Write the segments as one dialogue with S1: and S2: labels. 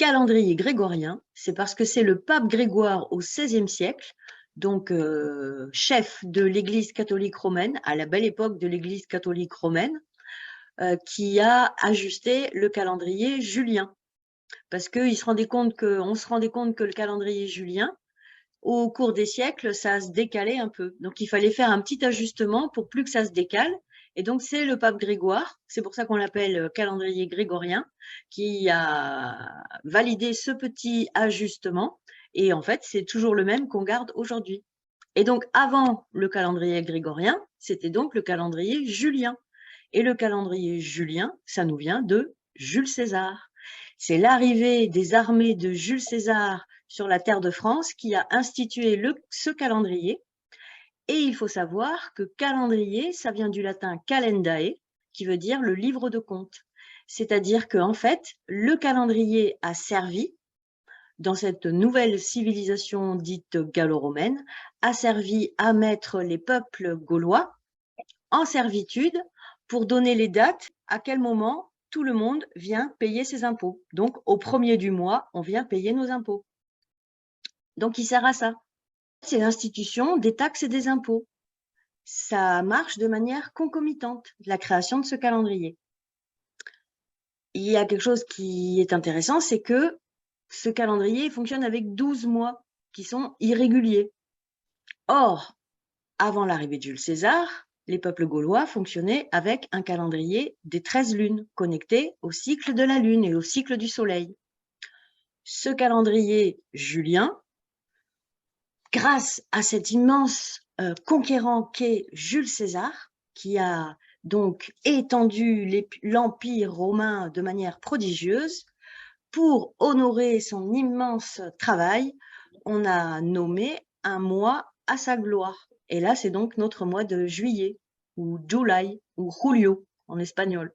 S1: calendrier grégorien, c'est parce que c'est le pape Grégoire au XVIe siècle, donc chef de l'Église catholique romaine, à la belle époque de l'Église catholique romaine, qui a ajusté le calendrier julien. Parce qu'on se rendait compte que le calendrier julien, au cours des siècles, ça se décalait un peu. Donc, il fallait faire un petit ajustement pour plus que ça se décale. Et donc, c'est le pape Grégoire, c'est pour ça qu'on l'appelle calendrier grégorien, qui a validé ce petit ajustement. Et en fait, c'est toujours le même qu'on garde aujourd'hui. Et donc, avant le calendrier grégorien, c'était donc le calendrier julien. Et le calendrier julien, ça nous vient de Jules César. C'est l'arrivée des armées de Jules César sur la terre de France qui a institué ce calendrier. Et il faut savoir que calendrier, ça vient du latin calendae, qui veut dire le livre de comptes. C'est-à-dire qu'en fait, le calendrier a servi, dans cette nouvelle civilisation dite gallo-romaine, a servi à mettre les peuples gaulois en servitude pour donner les dates à quel moment tout le monde vient payer ses impôts. Donc, au 1er du mois, on vient payer nos impôts. Donc, il sert à ça. C'est l'institution des taxes et des impôts. Ça marche de manière concomitante, la création de ce calendrier. Il y a quelque chose qui est intéressant, c'est que ce calendrier fonctionne avec 12 mois qui sont irréguliers. Or, avant l'arrivée de Jules César, les peuples gaulois fonctionnaient avec un calendrier des 13 lunes, connecté au cycle de la Lune et au cycle du Soleil. Ce calendrier julien, grâce à cet immense conquérant qu'est Jules César, qui a donc étendu l'Empire romain de manière prodigieuse, pour honorer son immense travail, on a nommé un mois à sa gloire. Et là, c'est donc notre mois de juillet, ou July, ou Julio en espagnol.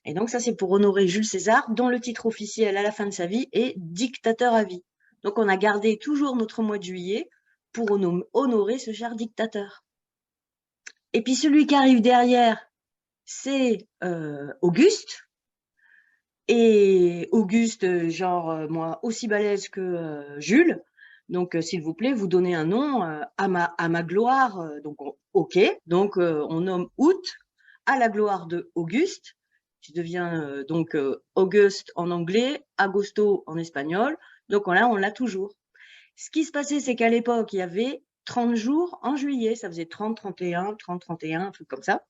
S1: Et donc ça, c'est pour honorer Jules César, dont le titre officiel à la fin de sa vie est dictateur à vie. Donc on a gardé toujours notre mois de juillet pour honorer ce cher dictateur. Et puis celui qui arrive derrière, c'est Auguste. Et Auguste, genre moi, aussi balèze que Jules. Donc, s'il vous plaît, vous donnez un nom à ma gloire. Donc, OK. Donc, on nomme août à la gloire de Auguste, qui devient donc Auguste en anglais, Agosto en espagnol. Donc, là, on l'a toujours. Ce qui se passait, c'est qu'à l'époque, il y avait 30 jours en juillet. Ça faisait 30, 31, 30, 31, un truc comme ça.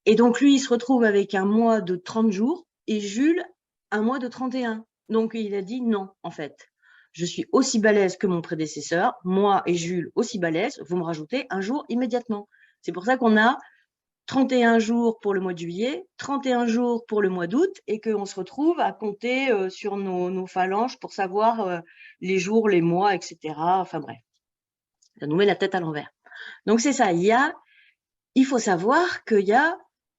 S1: Et donc, lui, il se retrouve avec un mois de 30 jours et Jules, un mois de 31. Donc, il a dit non, en fait. Je suis aussi balèze que mon prédécesseur, moi et Jules aussi balèze, vous me rajoutez un jour immédiatement. C'est pour ça qu'on a 31 jours pour le mois de juillet, 31 jours pour le mois d'août et qu'on se retrouve à compter sur nos phalanges pour savoir les jours, les mois, etc. Enfin bref, ça nous met la tête à l'envers. Donc, c'est ça, il faut savoir qu'il y a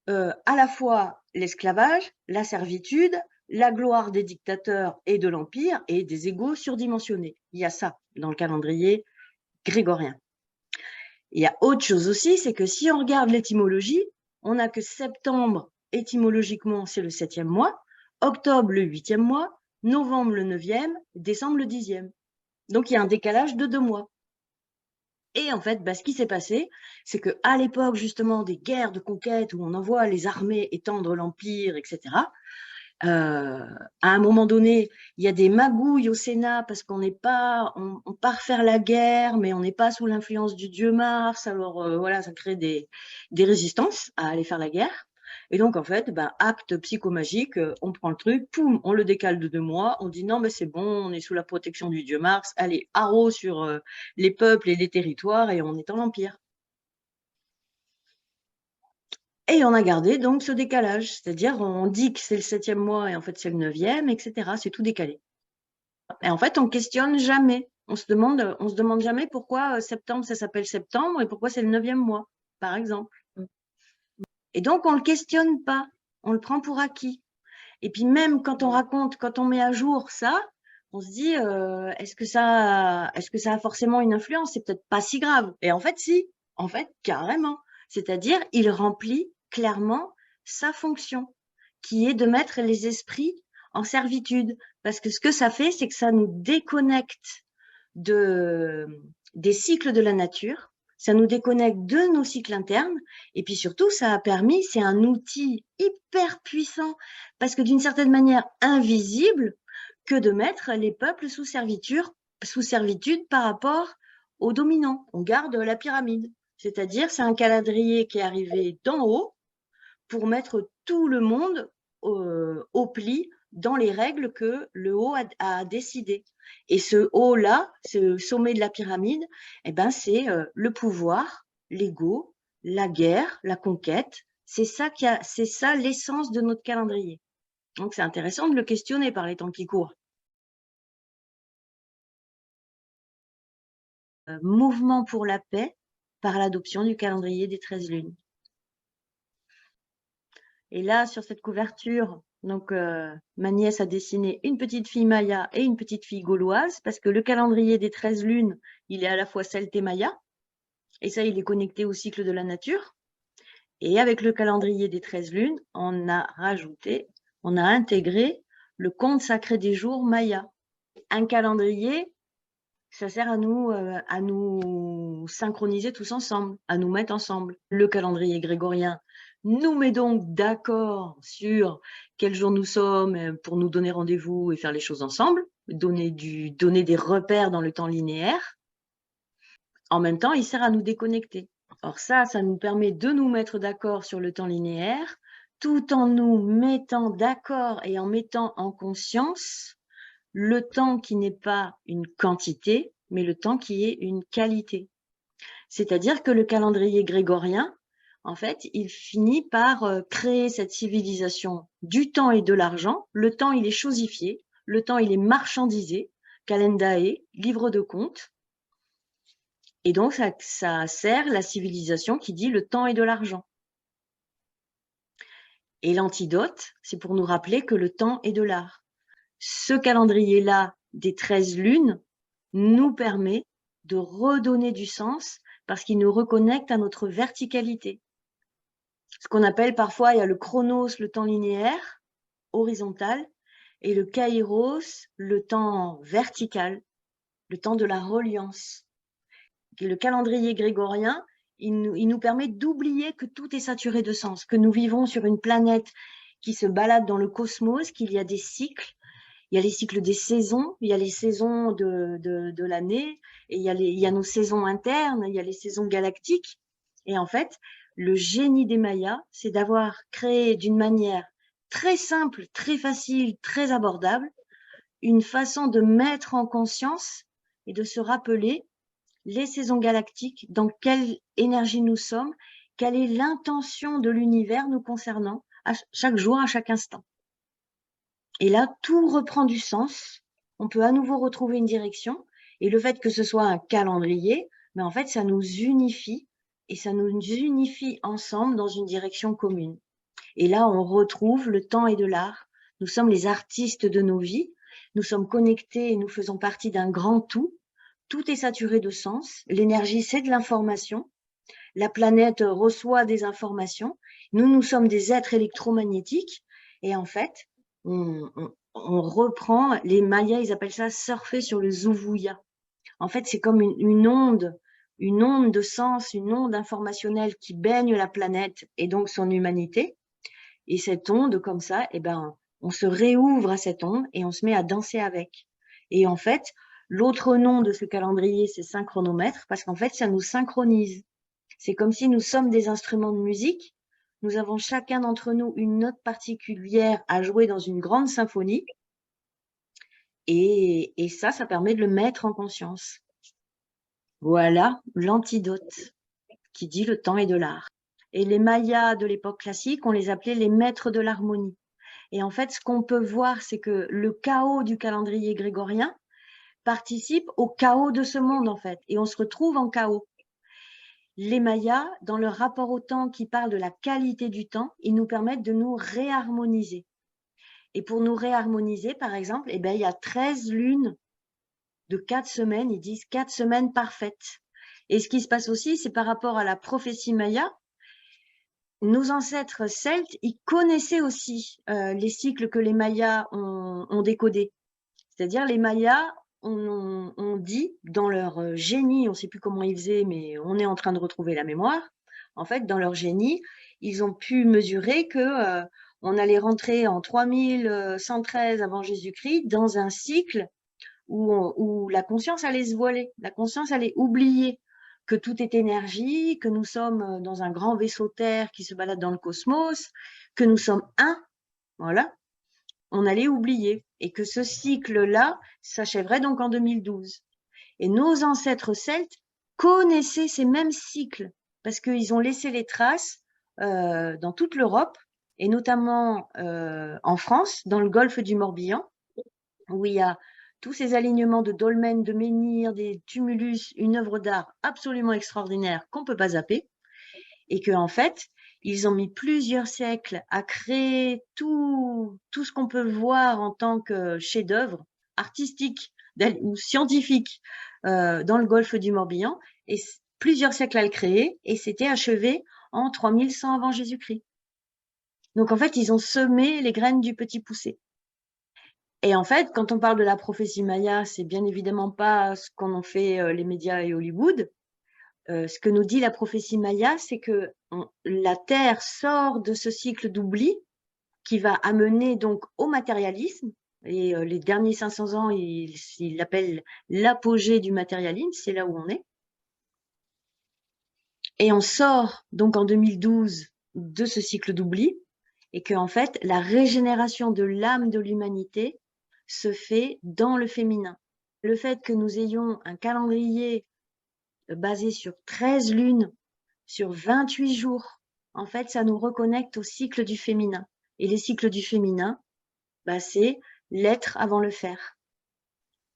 S1: à la fois l'esclavage, la servitude, la gloire des dictateurs et de l'Empire et des égaux surdimensionnés. Il y a ça dans le calendrier grégorien. Il y a autre chose aussi, c'est que si on regarde l'étymologie, on n'a que septembre, étymologiquement, c'est le 7e mois, octobre, le 8e mois, novembre, le 9e, décembre, le 10e. Donc, il y a un décalage de 2 mois. Et en fait, ce qui s'est passé, c'est qu'à l'époque justement des guerres de conquête où on envoie les armées étendre l'Empire, etc., à un moment donné, il y a des magouilles au Sénat parce qu'on n'est pas, on part faire la guerre, mais on n'est pas sous l'influence du dieu Mars. Alors voilà, ça crée des résistances à aller faire la guerre. Et donc, en fait, acte psychomagique, on prend le truc, poum, on le décale de 2 mois, on dit non, mais c'est bon, on est sous la protection du dieu Mars, allez, haro sur les peuples et les territoires, et on est en empire. Et on a gardé donc ce décalage, c'est-à-dire on dit que c'est le 7e mois et en fait c'est le 9e, etc. C'est tout décalé. Et en fait, on questionne jamais. On se demande jamais pourquoi septembre ça s'appelle septembre et pourquoi c'est le 9e mois, par exemple. Et donc on le questionne pas, on le prend pour acquis. Et puis même quand on met à jour ça, on se dit est-ce que ça a forcément une influence? C'est peut-être pas si grave. Et en fait, si, en fait, carrément. C'est-à-dire, il remplit clairement sa fonction, qui est de mettre les esprits en servitude. Parce que ce que ça fait, c'est que ça nous déconnecte des cycles de la nature, ça nous déconnecte de nos cycles internes, et puis surtout, ça a permis, c'est un outil hyper puissant, parce que d'une certaine manière invisible, que de mettre les peuples sous servitude par rapport aux dominants. On garde la pyramide, c'est-à-dire c'est un calendrier qui est arrivé d'en haut pour mettre tout le monde au pli dans les règles que le haut a décidé. Et ce haut-là, ce sommet de la pyramide, eh ben, c'est le pouvoir, l'ego, la guerre, la conquête. C'est ça l'essence de notre calendrier. Donc, c'est intéressant de le questionner par les temps qui courent. Mouvement pour la paix par l'adoption du calendrier des 13 lunes. Et là, sur cette couverture, donc ma nièce a dessiné une petite fille maya et une petite fille gauloise, parce que le calendrier des 13 lunes, il est à la fois celte et maya, et ça, il est connecté au cycle de la nature. Et avec le calendrier des 13 lunes, on a intégré le compte sacré des jours maya. Un calendrier, ça sert à nous synchroniser tous ensemble, à nous mettre ensemble. Le calendrier grégorien nous met donc d'accord sur quel jour nous sommes pour nous donner rendez-vous et faire les choses ensemble, donner des repères dans le temps linéaire. En même temps, il sert à nous déconnecter. Or ça nous permet de nous mettre d'accord sur le temps linéaire, tout en nous mettant d'accord et en mettant en conscience le temps qui n'est pas une quantité, mais le temps qui est une qualité. C'est-à-dire que le calendrier grégorien, en fait, il finit par créer cette civilisation du temps et de l'argent. Le temps, il est chosifié, le temps, il est marchandisé, kalendae, livre de comptes. Et donc, ça sert la civilisation qui dit le temps et de l'argent. Et l'antidote, c'est pour nous rappeler que le temps est de l'art. Ce calendrier-là des 13 lunes nous permet de redonner du sens parce qu'il nous reconnecte à notre verticalité. Ce qu'on appelle parfois, il y a le chronos, le temps linéaire, horizontal, et le kairos, le temps vertical, le temps de la reliance. Et le calendrier grégorien, il nous permet d'oublier que tout est saturé de sens, que nous vivons sur une planète qui se balade dans le cosmos, qu'il y a des cycles. Il y a les cycles des saisons, il y a les saisons de l'année, et il y a nos saisons internes, il y a les saisons galactiques. Et en fait, le génie des Mayas, c'est d'avoir créé d'une manière très simple, très facile, très abordable, une façon de mettre en conscience et de se rappeler les saisons galactiques, dans quelle énergie nous sommes, quelle est l'intention de l'univers nous concernant, à chaque jour, à chaque instant. Et là, tout reprend du sens. On peut à nouveau retrouver une direction. Et le fait que ce soit un calendrier, mais en fait, ça nous unifie et ça nous unifie ensemble dans une direction commune. Et là, on retrouve le temps et de l'art. Nous sommes les artistes de nos vies. Nous sommes connectés et nous faisons partie d'un grand tout. Tout est saturé de sens. L'énergie, c'est de l'information. La planète reçoit des informations. Nous sommes des êtres électromagnétiques. Et en fait, on reprend, les Mayas, ils appellent ça surfer sur le Zuvuya. En fait, c'est comme une onde de sens, une onde informationnelle qui baigne la planète et donc son humanité. Et cette onde, comme ça, eh ben, on se réouvre à cette onde et on se met à danser avec. Et en fait, l'autre nom de ce calendrier, c'est synchronomètre, parce qu'en fait, ça nous synchronise. C'est comme si nous sommes des instruments de musique. Nous avons chacun d'entre nous une note particulière à jouer dans une grande symphonie. Et ça permet de le mettre en conscience. Voilà l'antidote qui dit le temps et de l'art. Et les Mayas de l'époque classique, on les appelait les maîtres de l'harmonie. Et en fait, ce qu'on peut voir, c'est que le chaos du calendrier grégorien participe au chaos de ce monde, en fait. Et on se retrouve en chaos. Les Mayas, dans leur rapport au temps qui parle de la qualité du temps, ils nous permettent de nous réharmoniser. Et pour nous réharmoniser, par exemple, eh ben, il y a 13 lunes de 4 semaines, ils disent 4 semaines parfaites. Et ce qui se passe aussi, c'est par rapport à la prophétie Maya, nos ancêtres celtes, ils connaissaient aussi les cycles que les Mayas ont décodés. C'est-à-dire les Mayas ont dit dans leur génie, on ne sait plus comment ils faisaient, mais on est en train de retrouver la mémoire. En fait, dans leur génie, ils ont pu mesurer que on allait rentrer en 3113 avant Jésus-Christ dans un cycle où la conscience allait se voiler, la conscience allait oublier que tout est énergie, que nous sommes dans un grand vaisseau Terre qui se balade dans le cosmos, que nous sommes un, voilà, on allait oublier, et que ce cycle-là s'achèverait donc en 2012. Et nos ancêtres celtes connaissaient ces mêmes cycles, parce qu'ils ont laissé les traces dans toute l'Europe, et notamment en France, dans le golfe du Morbihan, où il y a tous ces alignements de dolmens, de menhirs, des tumulus, une œuvre d'art absolument extraordinaire qu'on ne peut pas zapper, et qu'en fait, ils ont mis plusieurs siècles à créer tout ce qu'on peut voir en tant que chef-d'œuvre artistique ou scientifique dans le golfe du Morbihan, et plusieurs siècles à le créer, et c'était achevé en 3100 avant Jésus-Christ. Donc en fait, ils ont semé les graines du petit poussé. Et en fait, quand on parle de la prophétie Maya, c'est bien évidemment pas ce qu'en ont fait les médias et Hollywood. Ce que nous dit la prophétie Maya, c'est que la Terre sort de ce cycle d'oubli qui va amener donc au matérialisme. Et les derniers 500 ans, il l'appelle l'apogée du matérialisme, c'est là où on est. Et on sort donc en 2012 de ce cycle d'oubli, et qu'en fait, la régénération de l'âme de l'humanité se fait dans le féminin. Le fait que nous ayons un calendrier basé sur 13 lunes, sur 28 jours, en fait, ça nous reconnecte au cycle du féminin. Et les cycles du féminin, bah, c'est l'être avant le faire,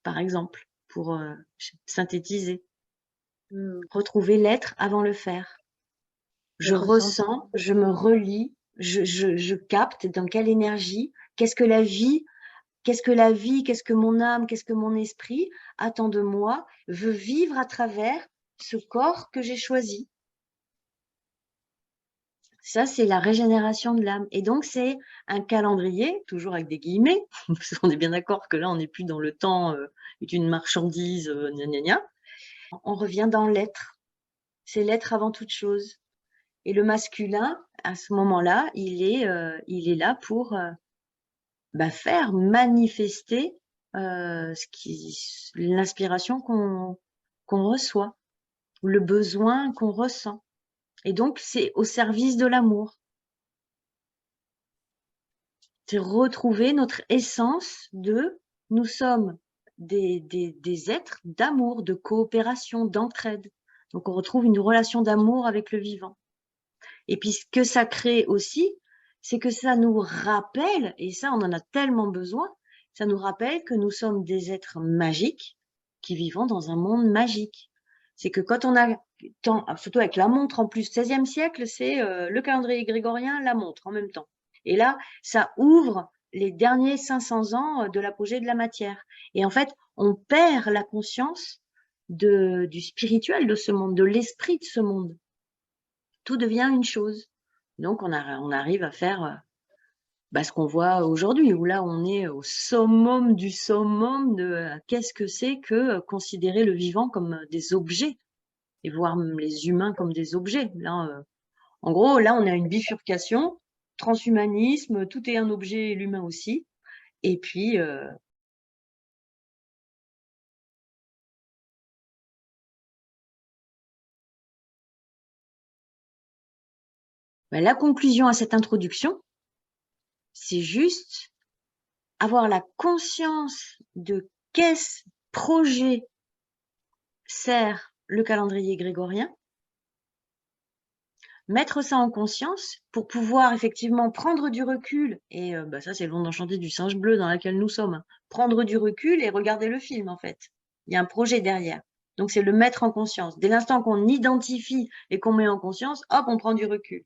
S1: par exemple, pour synthétiser. Retrouver l'être avant le faire. Je ressens, je me relie, je capte dans quelle énergie, qu'est-ce que la vie, qu'est-ce que mon âme, qu'est-ce que mon esprit attend de moi, veut vivre à travers ce corps que j'ai choisi. Ça, c'est la régénération de l'âme. Et donc, c'est un calendrier, toujours avec des guillemets, parce qu'on est bien d'accord que là, on n'est plus dans le temps est une marchandise, gna gna gna. On revient dans l'être. C'est l'être avant toute chose. Et le masculin, à ce moment-là, il est là pour faire manifester l'inspiration qu'on reçoit, ou le besoin qu'on ressent. Et donc, c'est au service de l'amour. C'est retrouver notre essence de nous sommes des êtres d'amour, de coopération, d'entraide. Donc, on retrouve une relation d'amour avec le vivant. Et puis, ce que ça crée aussi, c'est que ça nous rappelle, et ça, on en a tellement besoin, ça nous rappelle que nous sommes des êtres magiques qui vivons dans un monde magique. C'est que quand on a, surtout avec la montre en plus, 16e siècle, c'est le calendrier grégorien, la montre en même temps. Et là, ça ouvre les derniers 500 ans de l'apogée de la matière. Et en fait, on perd la conscience du spirituel de ce monde, de l'esprit de ce monde. Tout devient une chose. Donc, on arrive à faire ce qu'on voit aujourd'hui, où là, on est au summum du summum de qu'est-ce que c'est que considérer le vivant comme des objets, et voir les humains comme des objets. Là, en gros, là, on a une bifurcation, transhumanisme, tout est un objet, l'humain aussi. Et puis, la conclusion à cette introduction, c'est juste avoir la conscience de quel projet sert le calendrier grégorien, mettre ça en conscience pour pouvoir effectivement prendre du recul, et ça c'est le monde enchanté du singe bleu dans lequel nous sommes, prendre du recul et regarder le film en fait. Il y a un projet derrière. Donc c'est le mettre en conscience. Dès l'instant qu'on identifie et qu'on met en conscience, hop, on prend du recul.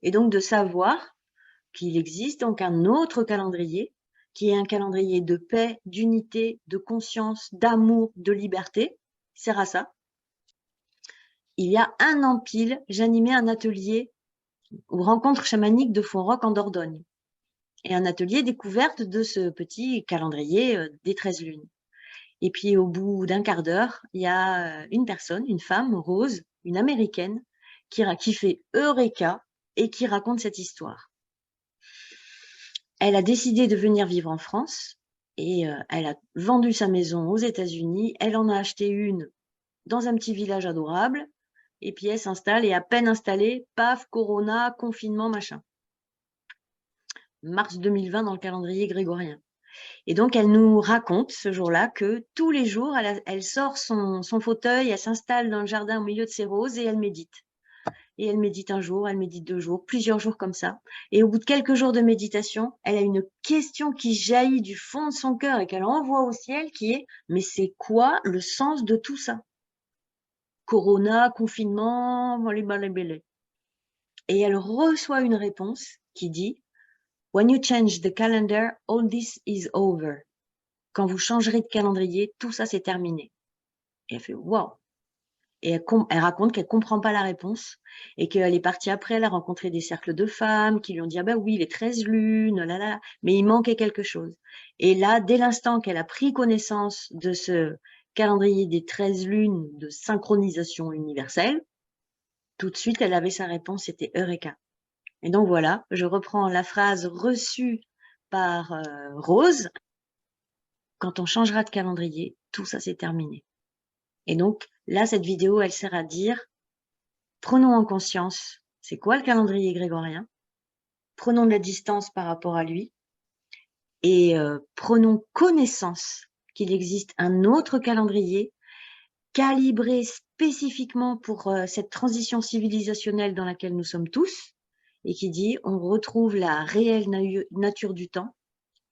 S1: Et donc de savoir qu'il existe donc un autre calendrier, qui est un calendrier de paix, d'unité, de conscience, d'amour, de liberté, qui sert à ça. Il y a un an pile, j'animais un atelier ou rencontre chamanique de Fonroc en Dordogne, et un atelier découverte de ce petit calendrier des 13 lunes. Et puis au bout d'un quart d'heure, il y a une personne, une femme, Rose, une américaine, qui fait Eureka et qui raconte cette histoire. Elle a décidé de venir vivre en France et elle a vendu sa maison aux États-Unis. Elle en a acheté une dans un petit village adorable. Et puis elle s'installe et à peine installée, paf, corona, confinement, machin. Mars 2020 dans le calendrier grégorien. Et donc, elle nous raconte ce jour-là que tous les jours, elle sort son fauteuil, elle s'installe dans le jardin au milieu de ses roses et elle médite. Et elle médite un jour, elle médite 2 jours, plusieurs jours comme ça. Et au bout de quelques jours de méditation, elle a une question qui jaillit du fond de son cœur et qu'elle envoie au ciel qui est « Mais c'est quoi le sens de tout ça ?» Corona, confinement, les. Et elle reçoit une réponse qui dit « When you change the calendar, all this is over. » Quand vous changerez de calendrier, tout ça c'est terminé. Et elle fait « Wow !» Et elle raconte qu'elle comprend pas la réponse et qu'elle est partie après, elle a rencontré des cercles de femmes qui lui ont dit « Ah ben oui, les 13 lunes, là, là. » Mais il manquait quelque chose. Et là, dès l'instant qu'elle a pris connaissance de ce calendrier des 13 lunes de synchronisation universelle, tout de suite, elle avait sa réponse, c'était Eureka. Et donc voilà, je reprends la phrase reçue par Rose. Quand on changera de calendrier, tout ça c'est terminé. Et donc là, cette vidéo, elle sert à dire, prenons en conscience, c'est quoi le calendrier grégorien? Prenons de la distance par rapport à lui et prenons connaissance qu'il existe un autre calendrier calibré spécifiquement pour cette transition civilisationnelle dans laquelle nous sommes tous et qui dit on retrouve la réelle nature du temps,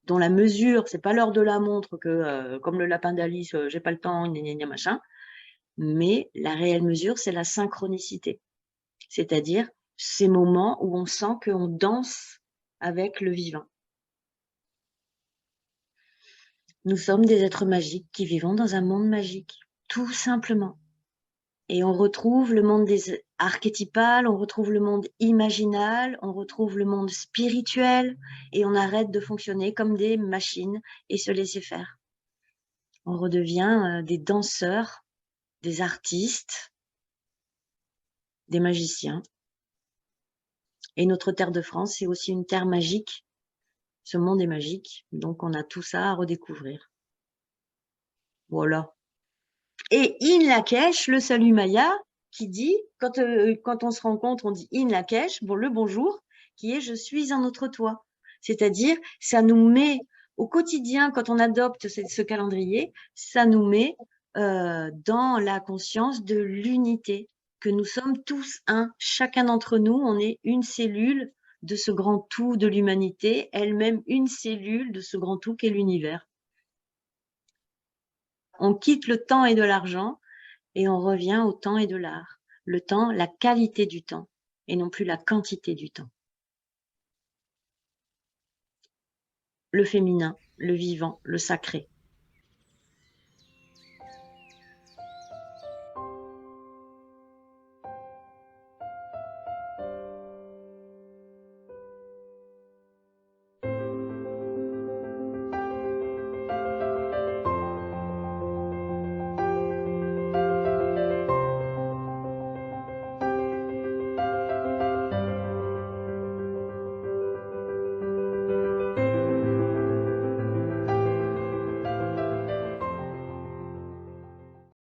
S1: dont la mesure, c'est pas l'heure de la montre que, comme le lapin d'Alice, j'ai pas le temps, gna machin, mais la réelle mesure, c'est la synchronicité. C'est-à-dire ces moments où on sent qu'on danse avec le vivant. Nous sommes des êtres magiques qui vivons dans un monde magique, tout simplement. Et on retrouve le monde des archétypal, on retrouve le monde imaginal, on retrouve le monde spirituel, et on arrête de fonctionner comme des machines et se laisser faire. On redevient des danseurs, des artistes, des magiciens. Et notre terre de France, c'est aussi une terre magique. Ce monde est magique, donc on a tout ça à redécouvrir. Voilà. Et In Lakesh, le salut Maya, qui dit, quand on se rencontre, on dit In Lakesh, bon, le bonjour, qui est je suis un autre toi. C'est-à-dire, ça nous met au quotidien, quand on adopte ce calendrier, ça nous met dans la conscience de l'unité, que nous sommes tous un. Chacun d'entre nous, on est une cellule de ce grand tout de l'humanité, elle-même une cellule de ce grand tout qu'est l'univers. On quitte le temps et de l'argent et on revient au temps et de l'art. Le temps, la qualité du temps et non plus la quantité du temps. Le féminin, le vivant, le sacré.